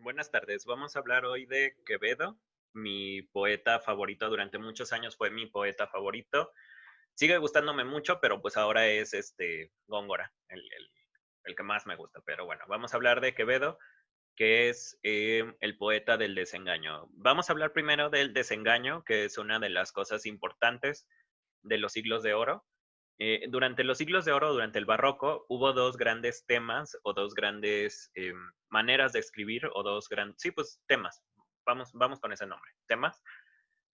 Buenas tardes. Vamos a hablar hoy de Quevedo, mi poeta favorito. Durante muchos años fue mi poeta favorito. Sigue gustándome mucho, pero pues ahora es Góngora, el que más me gusta. Pero bueno, vamos a hablar de Quevedo, que es el poeta del desengaño. Vamos a hablar primero del desengaño, que es una de las cosas importantes de los siglos de oro. Durante los siglos de oro, durante el barroco, hubo dos grandes temas o dos grandes maneras de escribir o dos grandes, sí, pues temas. Vamos con ese nombre, temas,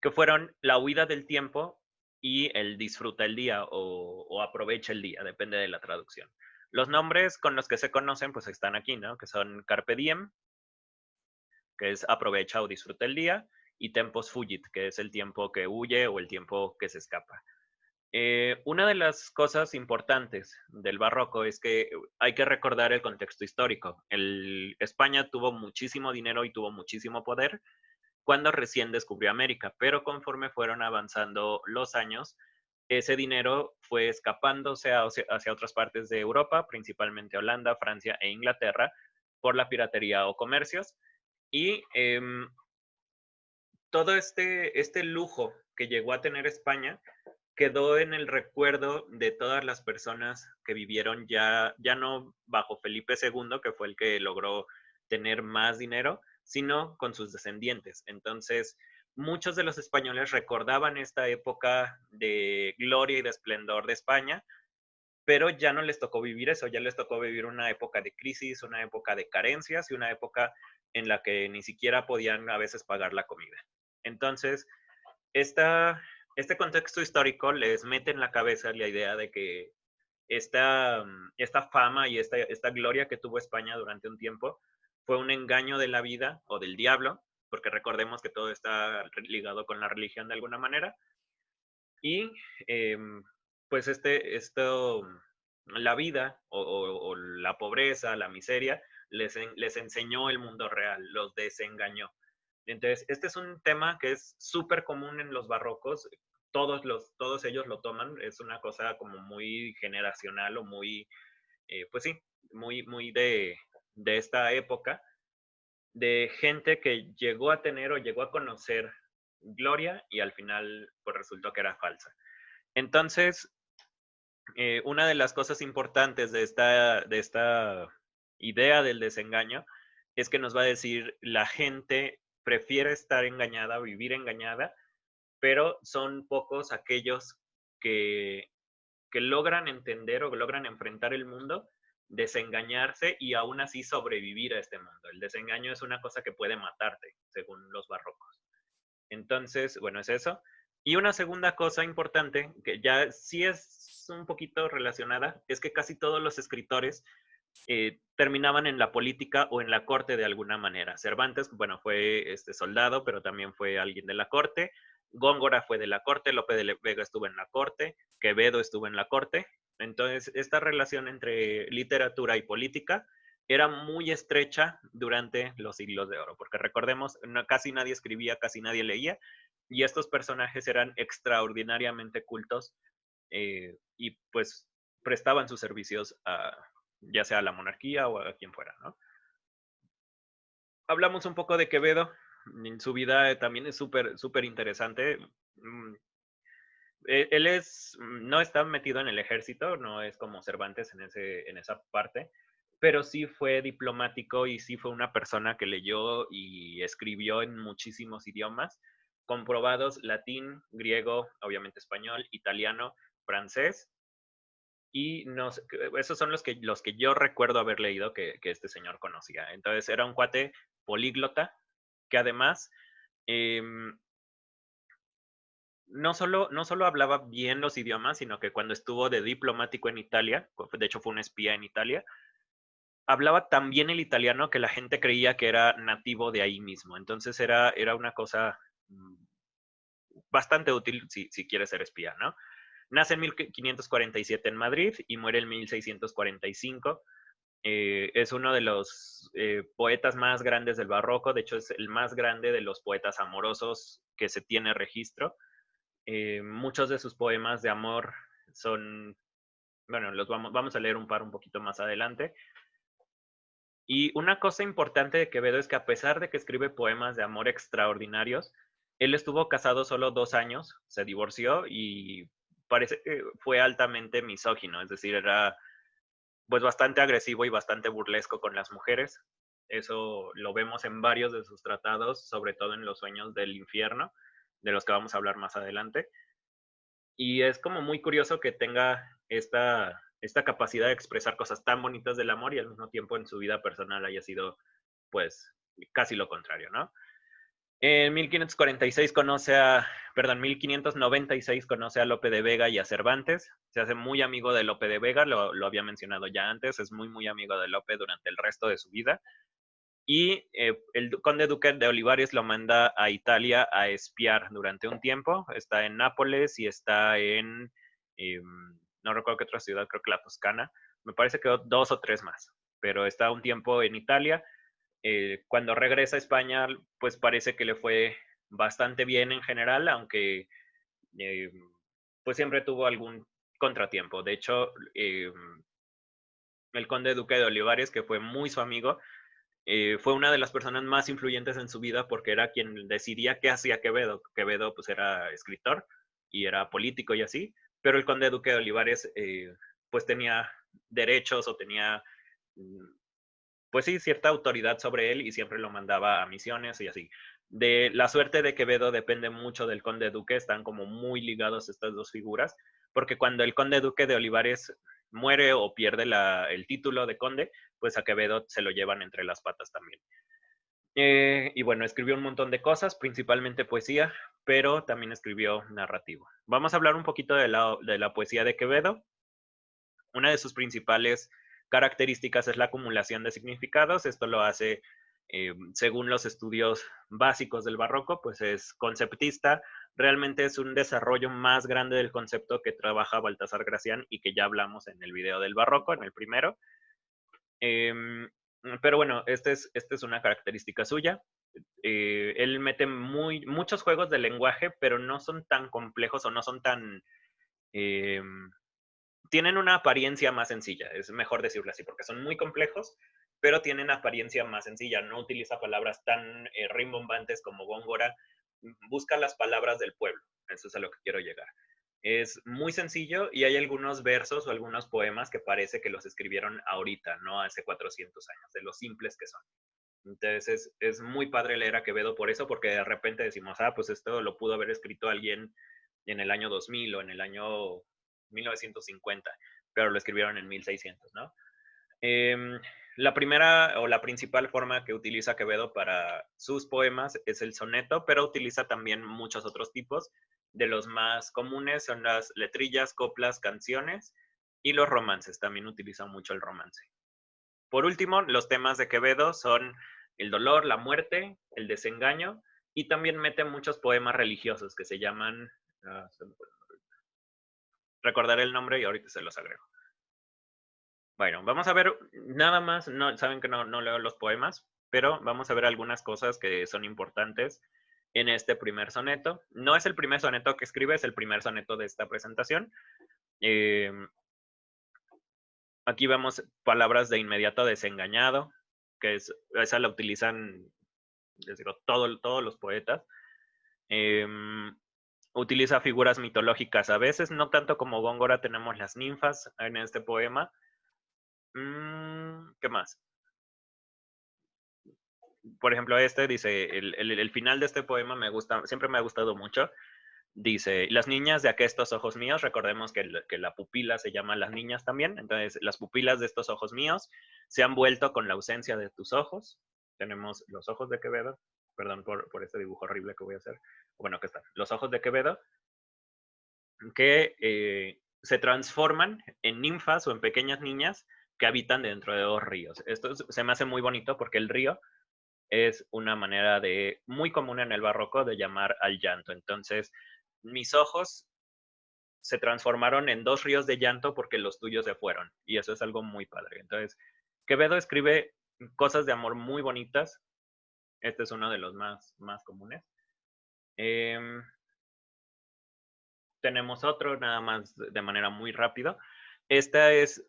que fueron la huida del tiempo y el disfruta el día o aprovecha el día, depende de la traducción. Los nombres con los que se conocen, pues están aquí, ¿no? Que son Carpe Diem, que es aprovecha o disfruta el día, y Tempus Fugit, que es el tiempo que huye o el tiempo que se escapa. Una de las cosas importantes del barroco es que hay que recordar el contexto histórico. España tuvo muchísimo dinero y tuvo muchísimo poder cuando recién descubrió América, pero conforme fueron avanzando los años, ese dinero fue escapándose hacia otras partes de Europa, principalmente Holanda, Francia e Inglaterra, por la piratería o comercios. Y todo este lujo que llegó a tener España quedó en el recuerdo de todas las personas que vivieron ya no bajo Felipe II, que fue el que logró tener más dinero, sino con sus descendientes. Entonces, muchos de los españoles recordaban esta época de gloria y de esplendor de España, pero ya no les tocó vivir eso, ya les tocó vivir una época de crisis, una época de carencias y una época en la que ni siquiera podían a veces pagar la comida. Entonces, esta, este contexto histórico les mete en la cabeza la idea de que esta fama y esta gloria que tuvo España durante un tiempo fue un engaño de la vida o del diablo, porque recordemos que todo está ligado con la religión de alguna manera, y eh, pues la vida o la pobreza, la miseria, les enseñó el mundo real, los desengañó. Entonces, este es un tema que es súper común en los barrocos, todos ellos lo toman, es una cosa como muy generacional o muy, pues sí, muy de esta época, de gente que llegó a tener o llegó a conocer gloria y al final pues resultó que era falsa. Entonces, una de las cosas importantes de esta idea del desengaño es que nos va a decir la gente prefiere estar engañada, vivir engañada, pero son pocos aquellos que, que logran entender o que logran enfrentar el mundo, desengañarse y aún así sobrevivir a este mundo. El desengaño es una cosa que puede matarte, según los barrocos. Entonces, bueno, es eso. Y una segunda cosa importante, que ya sí es un poquito relacionada, es que casi todos los escritores terminaban en la política o en la corte de alguna manera. Cervantes, bueno, fue soldado, pero también fue alguien de la corte. Góngora fue de la corte, Lope de Vega estuvo en la corte, Quevedo estuvo en la corte. Entonces, esta relación entre literatura y política era muy estrecha durante los siglos de oro, porque recordemos, no, casi nadie escribía, casi nadie leía, y estos personajes eran extraordinariamente cultos y pues prestaban sus servicios ya sea a la monarquía o a quien fuera, ¿no? Hablamos un poco de Quevedo, su vida también es súper interesante. Mm, no está metido en el ejército, no es como Cervantes en esa parte, pero sí fue diplomático y sí fue una persona que leyó y escribió en muchísimos idiomas, comprobados latín, griego, obviamente español, italiano, francés, y no sé, esos son los que yo recuerdo haber leído que este señor conocía. Entonces era un cuate políglota que además eh, no solo hablaba bien los idiomas, sino que cuando estuvo de diplomático en Italia, de hecho fue un espía en Italia, hablaba tan bien el italiano que la gente creía que era nativo de ahí mismo. Entonces era una cosa bastante útil si quieres ser espía, ¿no? Nace en 1547 en Madrid y muere en 1645. Es uno de los poetas más grandes del barroco, de hecho es el más grande de los poetas amorosos que se tiene registro. Muchos de sus poemas de amor son, bueno, vamos a leer un par un poquito más adelante, Y una cosa importante de Quevedo es que a pesar de que escribe poemas de amor extraordinarios, él estuvo casado solo 2 años, se divorció y parece que fue altamente misógino, es decir, era pues bastante agresivo y bastante burlesco con las mujeres. Eso lo vemos en varios de sus tratados, sobre todo en Los sueños del infierno, de los que vamos a hablar más adelante. Y es como muy curioso que tenga esta capacidad de expresar cosas tan bonitas del amor y al mismo tiempo en su vida personal haya sido, pues, casi lo contrario, ¿no? En 1546 perdón, 1596 conoce a Lope de Vega y a Cervantes. Se hace muy amigo de Lope de Vega, lo había mencionado ya antes, es muy, muy amigo de Lope durante el resto de su vida. Y el conde duque de Olivares lo manda a Italia a espiar durante un tiempo. Está en Nápoles y está eh, no recuerdo qué otra ciudad, creo que la Toscana. Me parece que 2 o 3 más, pero está un tiempo en Italia. Cuando regresa a España, pues parece que le fue bastante bien en general, aunque eh, pues siempre tuvo algún contratiempo. De hecho, el conde duque de Olivares, que fue muy su amigo, fue una de las personas más influyentes en su vida porque era quien decidía qué hacía Quevedo. Quevedo pues era escritor y era político y así, pero el conde duque de Olivares pues tenía derechos o tenía pues sí, cierta autoridad sobre él y siempre lo mandaba a misiones y así. De la suerte de Quevedo depende mucho del conde duque, están como muy ligados estas dos figuras, porque cuando el conde duque de Olivares muere o pierde el título de conde, pues a Quevedo se lo llevan entre las patas también. Y bueno, escribió un montón de cosas, principalmente poesía, pero también escribió narrativo. Vamos a hablar un poquito de la poesía de Quevedo. Una de sus principales características es la acumulación de significados. Esto lo hace, según los estudios básicos del barroco, pues es conceptista. Realmente es un desarrollo más grande del concepto que trabaja Baltasar Gracián y que ya hablamos en el video del barroco, en el primero. Pero bueno, esta es una característica suya. Él mete muchos juegos de lenguaje, pero no son tan complejos o no son tan... eh, tienen una apariencia más sencilla, es mejor decirlo así, porque son muy complejos, pero tienen apariencia más sencilla. No utiliza palabras tan rimbombantes como Góngora, busca las palabras del pueblo, eso es a lo que quiero llegar. Es muy sencillo y hay algunos versos o algunos poemas que parece que los escribieron ahorita, no hace 400 años, de lo simples que son. Entonces es muy padre leer a Quevedo por eso, porque de repente decimos, pues esto lo pudo haber escrito alguien en el año 2000 o en el año 1950, pero lo escribieron en 1600, ¿no? La primera o la principal forma que utiliza Quevedo para sus poemas es el soneto, pero utiliza también muchos otros tipos. De los más comunes son las letrillas, coplas, canciones y los romances. También utiliza mucho el romance. Por último, los temas de Quevedo son el dolor, la muerte, el desengaño y también mete muchos poemas religiosos que se llaman, recordaré el nombre y ahorita se los agrego. Bueno, vamos a ver nada más, no, saben que no leo los poemas, pero vamos a ver algunas cosas que son importantes en este primer soneto. No es el primer soneto que escribe, es el primer soneto de esta presentación. Eh, Aquí vemos palabras de inmediato desengañado, que esa la utilizan, les digo, todos los poetas. Utiliza figuras mitológicas a veces, no tanto como Góngora tenemos las ninfas en este poema. ¿Qué más? Por ejemplo, este dice, el final de este poema me gusta, siempre me ha gustado mucho. Dice, las niñas de aquestos ojos míos, recordemos que la pupila se llama las niñas también, entonces las pupilas de estos ojos míos se han vuelto con la ausencia de tus ojos. Tenemos los ojos de Quevedo, perdón por este dibujo horrible que voy a hacer. Bueno, que están los ojos de Quevedo, que se transforman en ninfas o en pequeñas niñas que habitan dentro de 2 ríos. Esto se me hace muy bonito porque el río es una manera muy común en el barroco de llamar al llanto. Entonces, mis ojos se transformaron en 2 ríos de llanto porque los tuyos se fueron. Y eso es algo muy padre. Entonces, Quevedo escribe cosas de amor muy bonitas. Este es uno de los más comunes. Tenemos otro, nada más de manera muy rápida. Este es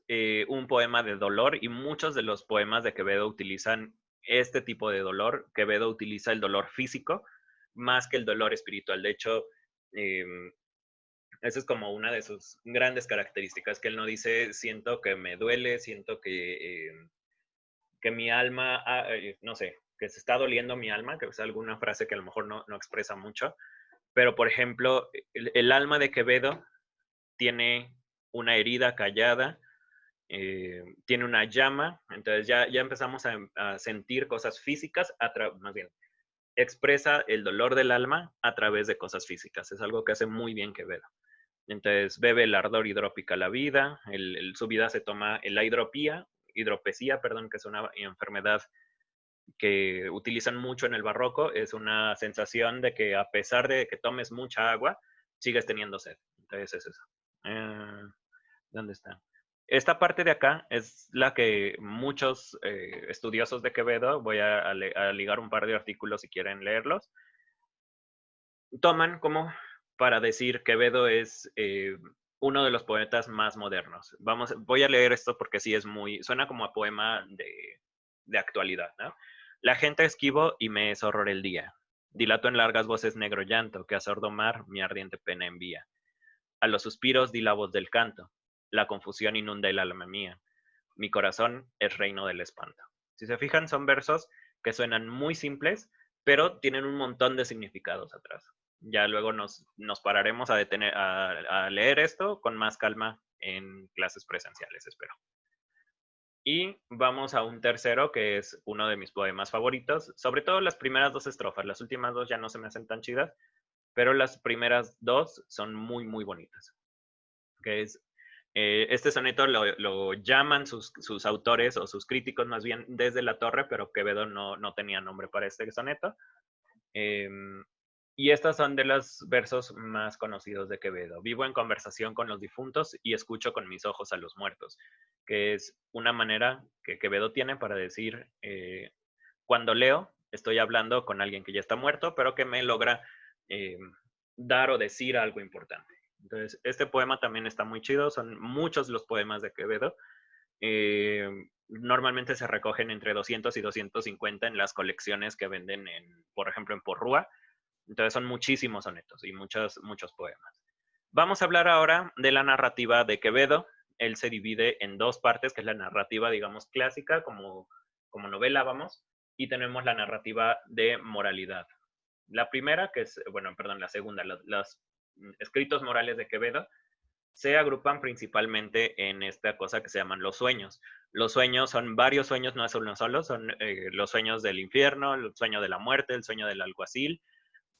un poema de dolor y muchos de los poemas de Quevedo utilizan este tipo de dolor. Quevedo utiliza el dolor físico más que el dolor espiritual. De hecho, eh, esa es como una de sus grandes características, que él no dice, siento que me duele, siento que mi alma, no sé, que se está doliendo mi alma, que es alguna frase que a lo mejor no expresa mucho, pero por ejemplo, el alma de Quevedo tiene una herida callada, tiene una llama, entonces ya empezamos a sentir cosas físicas, más bien, expresa el dolor del alma a través de cosas físicas, es algo que hace muy bien Quevedo. Entonces bebe el ardor hidrópica la vida, su vida se toma la hidropesía, perdón, que es una enfermedad que utilizan mucho en el barroco, es una sensación de que a pesar de que tomes mucha agua, sigues teniendo sed. Entonces es eso. ¿Dónde está? Esta parte de acá es la que muchos estudiosos de Quevedo, voy a ligar un par de artículos si quieren leerlos, toman como para decir Quevedo es uno de los poetas más modernos. Voy a leer esto porque sí es suena como a poema de actualidad, ¿no? La gente esquivo y me es horror el día. Dilato en largas voces negro llanto, que a sordo mar mi ardiente pena envía. A los suspiros di la voz del canto. La confusión inunda el alma mía. Mi corazón es reino del espanto. Si se fijan, son versos que suenan muy simples, pero tienen un montón de significados atrás. Ya luego nos pararemos a leer esto con más calma en clases presenciales, espero. Y vamos a un tercero, que es uno de mis poemas favoritos, sobre todo las primeras dos estrofas. Las últimas dos ya no se me hacen tan chidas, pero las primeras dos son muy, muy bonitas. Que es este soneto lo llaman sus autores o sus críticos más bien desde la torre, pero Quevedo no tenía nombre para este soneto. Eh, y estas son de los versos más conocidos de Quevedo. Vivo en conversación con los difuntos y escucho con mis ojos a los muertos, que es una manera que Quevedo tiene para decir, cuando leo, estoy hablando con alguien que ya está muerto, pero que me logra eh, dar o decir algo importante. Entonces, este poema también está muy chido, son muchos los poemas de Quevedo. Eh, Normalmente se recogen entre 200 y 250 en las colecciones que venden, por ejemplo, en Porrúa. Entonces son muchísimos sonetos y muchos poemas. Vamos a hablar ahora de la narrativa de Quevedo. Él se divide en dos partes, que es la narrativa, digamos, clásica, como novela, vamos, y tenemos la narrativa de moralidad. La primera, que es, bueno, perdón, la segunda, los escritos morales de Quevedo, se agrupan principalmente en esta cosa que se llaman los sueños. Los sueños son varios sueños, no es uno solo, son los sueños del infierno, el sueño de la muerte, el sueño del alguacil.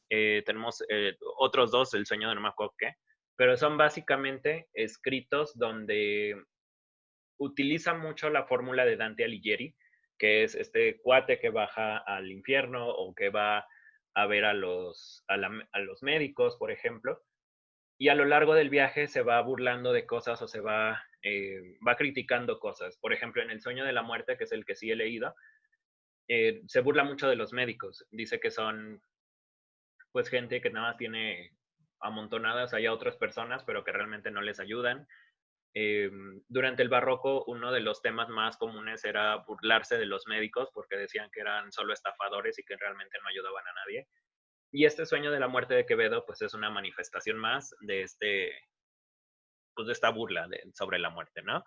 Tenemos otros dos, el sueño de no me acuerdo qué, pero son básicamente escritos donde utiliza mucho la fórmula de Dante Alighieri, que es este cuate que baja al infierno o que va a ver a los médicos, por ejemplo, y a lo largo del viaje se va burlando de cosas o va criticando cosas. Por ejemplo, en El sueño de la muerte, que es el que sí he leído, se burla mucho de los médicos. Dice que son pues gente que nada más tiene amontonadas allá otras personas, pero que realmente no les ayudan. Durante el barroco, uno de los temas más comunes era burlarse de los médicos porque decían que eran solo estafadores y que realmente no ayudaban a nadie. Y este sueño de la muerte de Quevedo, pues es una manifestación más de pues de esta burla sobre la muerte, ¿no?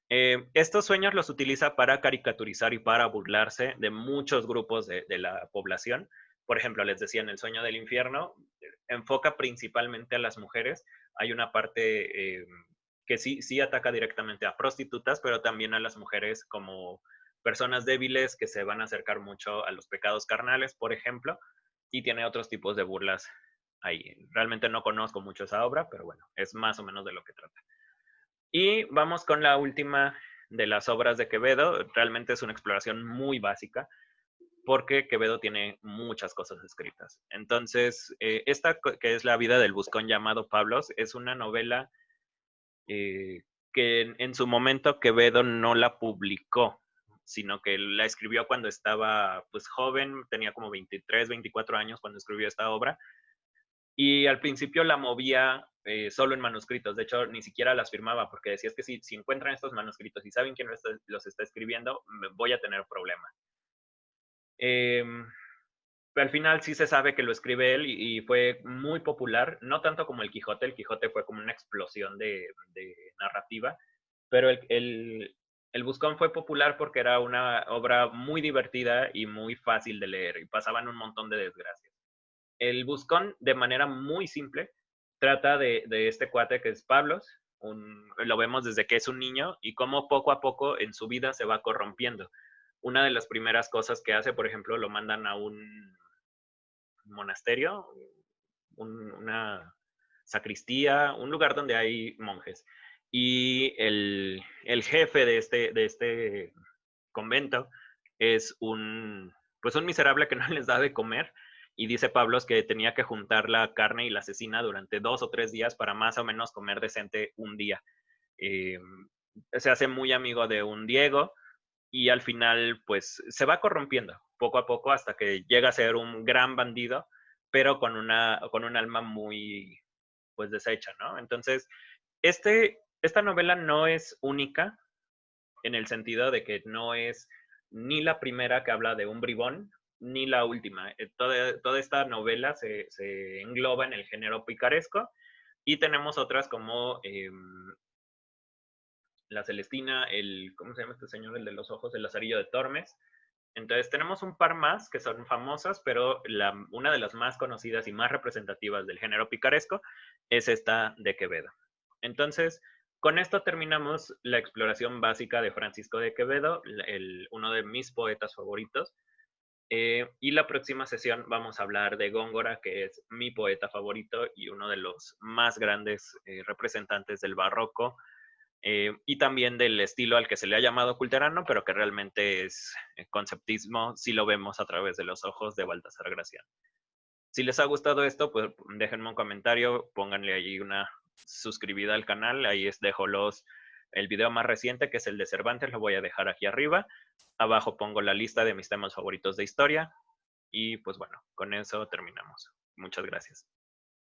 Estos sueños los utiliza para caricaturizar y para burlarse de muchos grupos de la población. Por ejemplo, les decía, en El sueño del infierno, enfoca principalmente a las mujeres. Hay una parte que sí ataca directamente a prostitutas, pero también a las mujeres como personas débiles que se van a acercar mucho a los pecados carnales, por ejemplo, y tiene otros tipos de burlas ahí. Realmente no conozco mucho esa obra, pero bueno, es más o menos de lo que trata. Y vamos con la última de las obras de Quevedo. Realmente es una exploración muy básica porque Quevedo tiene muchas cosas escritas. Entonces, esta que es La vida del buscón llamado Pablos es una novela que en su momento Quevedo no la publicó, sino que la escribió cuando estaba pues joven, tenía como 23, 24 años cuando escribió esta obra. Y al principio la movía solo en manuscritos, de hecho ni siquiera las firmaba, porque decía es que si encuentran estos manuscritos y saben quién los está escribiendo, voy a tener problemas. Pero al final sí se sabe que lo escribe él y fue muy popular, no tanto como el Quijote fue como una explosión de narrativa, pero el Buscón fue popular porque era una obra muy divertida y muy fácil de leer y pasaban un montón de desgracias. El Buscón, de manera muy simple, trata de este cuate que es Pablos, lo vemos desde que es un niño y cómo poco a poco en su vida se va corrompiendo. Una de las primeras cosas que hace, por ejemplo, lo mandan a un monasterio, una sacristía, un lugar donde hay monjes. Y el jefe de este convento es pues un miserable que no les da de comer. Y dice Pablos que tenía que juntar la carne y la cecina durante 2 o 3 días para más o menos comer decente un día. Eh, Se hace muy amigo de un Diego y al final pues se va corrompiendo poco a poco hasta que llega a ser un gran bandido, pero con un alma muy pues deshecha, ¿no? Entonces, esta novela no es única en el sentido de que no es ni la primera que habla de un bribón, ni la última. Toda esta novela se engloba en el género picaresco y tenemos otras como La Celestina, ¿cómo se llama este señor? El de los ojos, el Lazarillo de Tormes. Entonces tenemos un par más que son famosas, pero una de las más conocidas y más representativas del género picaresco es esta de Quevedo. Entonces, con esto terminamos la exploración básica de Francisco de Quevedo, uno de mis poetas favoritos. Y la próxima sesión vamos a hablar de Góngora, que es mi poeta favorito y uno de los más grandes representantes del barroco y también del estilo al que se le ha llamado culterano, pero que realmente es conceptismo si lo vemos a través de los ojos de Baltasar Gracián. Si les ha gustado esto, pues déjenme un comentario, pónganle ahí una suscribida al canal, ahí dejo el video más reciente, que es el de Cervantes, lo voy a dejar aquí arriba. Abajo pongo la lista de mis temas favoritos de historia. Y pues bueno, con eso terminamos. Muchas gracias.